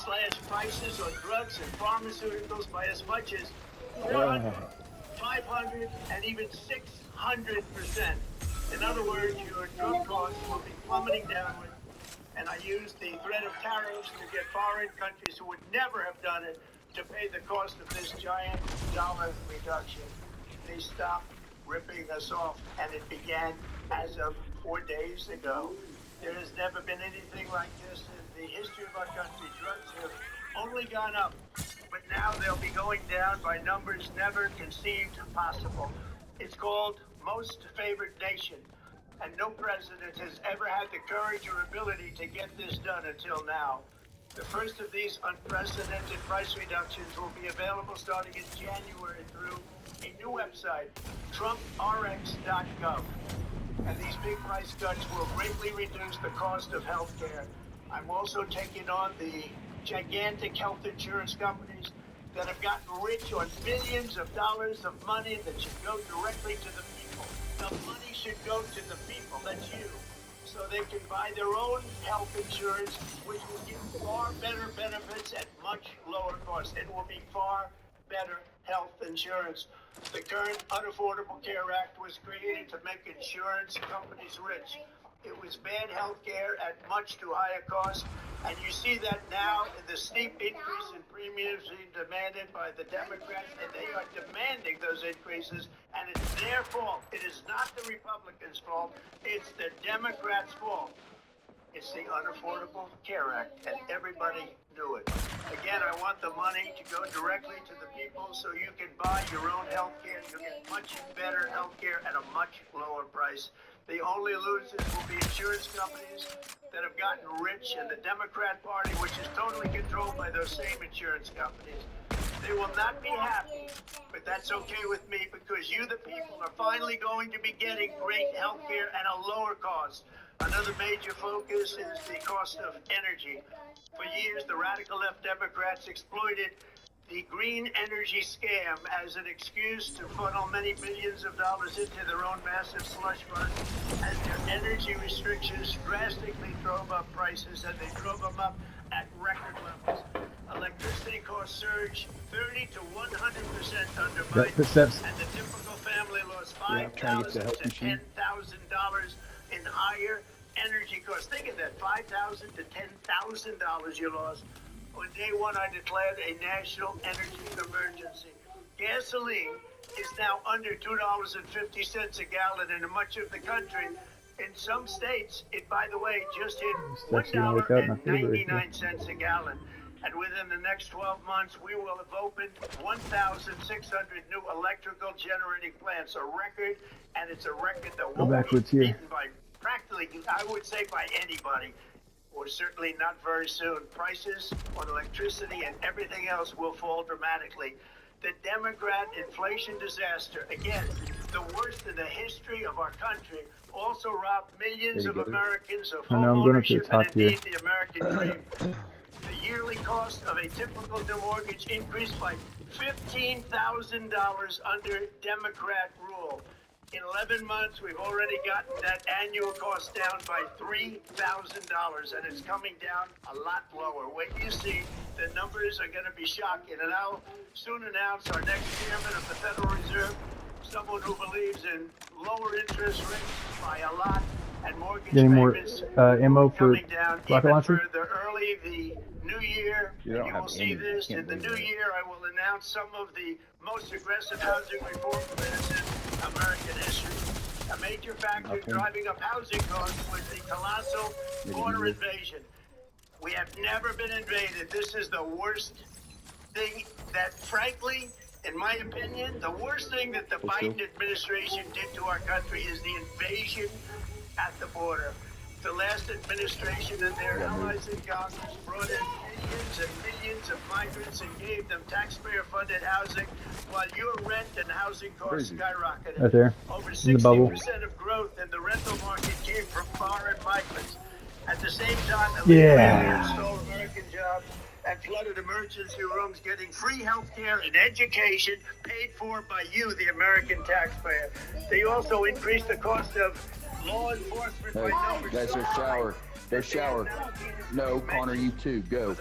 slash prices on drugs and pharmaceuticals by as much as 400, 500, and even 600%. In other words, your drug costs will be plummeting downward. And I use the threat of tariffs to get foreign countries who would never have done it to pay the cost of this giant dollar reduction. They stopped ripping us off, and it began as of 4 days ago. There has never been anything like this in the history of our country. Drugs have only gone up, but now they'll be going down by numbers never conceived possible. It's called most favored nation. And no president has ever had the courage or ability to get this done until now. The first of these unprecedented price reductions will be available starting in January through a new website, TrumpRx.gov. And these big price cuts will greatly reduce the cost of health care. I'm also taking on the gigantic health insurance companies that have gotten rich on billions of dollars of money that should go directly to the people. The money should go to the people, that's you, so they can buy their own health insurance, which will give far better benefits at much lower cost. It will be far better health insurance. The current Unaffordable Care Act was created to make insurance companies rich. It was bad health care at much too high a cost, and you see that now in the steep increase in premiums being demanded by the Democrats, and they are demanding those increases, and it's their fault. It is not the Republicans' fault. It's the Democrats' fault. It's the Unaffordable Care Act, and everybody knew it. Again, I want the money to go directly to the people so you can buy your own health care. You'll get much better health care at a much lower price. The only losers will be insurance companies that have gotten rich, and the Democrat Party, which is totally controlled by those same insurance companies. They will not be happy, but that's okay with me, because you, the people, are finally going to be getting great health care at a lower cost. Another major focus is the cost of energy. For years, the radical left Democrats exploited the green energy scam as an excuse to funnel many billions of dollars into their own massive slush fund, as their energy restrictions drastically drove up prices, and they drove them up at record levels. Electricity costs surged 30 to 100% under Biden, and the typical family lost $5,000 to $10,000 in higher energy costs. Think of that, $5,000 to $10,000 you lost. On day one, I declared a national energy emergency. Gasoline is now under $2.50 a gallon in much of the country. In some states, it, by the way, just hit $1.99 a gallon. And within the next 12 months, we will have opened 1,600 new electrical generating plants, a record, and it's a record that won't be beaten by practically, I would say, by anybody. Or certainly not very soon. Prices on electricity and everything else will fall dramatically. The Democrat inflation disaster, again, the worst in the history of our country, also robbed millions of Americans of home ownership and indeed the American dream. The yearly cost of a typical new mortgage increased by $15,000 under Democrat rule. In 11 months, we've already gotten that annual cost down by $3,000, and it's coming down a lot lower. Wait till you see, the numbers are going to be shocking. And I'll soon announce our next chairman of the Federal Reserve, someone who believes in lower interest rates by a lot, and mortgage payments coming down even further early the new year. You will see this in the new year. I will announce some of the most aggressive housing reform plans in American history. A major factor driving up housing costs was the colossal border invasion. We have never been invaded. This is the worst thing that, frankly, in my opinion, the worst thing that the Biden administration did to our country is the invasion at the border. The last administration and their allies in Congress brought in millions and millions of migrants and gave them taxpayer-funded housing, while your rent and housing costs skyrocketed. Right there. Over 60% of growth in the rental market came from foreign migrants. At the same time, the leaders stole American jobs and flooded emergency rooms, getting free health care and education paid for by you, the American taxpayer. They also increased the cost of law enforcement by numbers. Guys, there's shower. There's shower. No, Connor, you too. Go.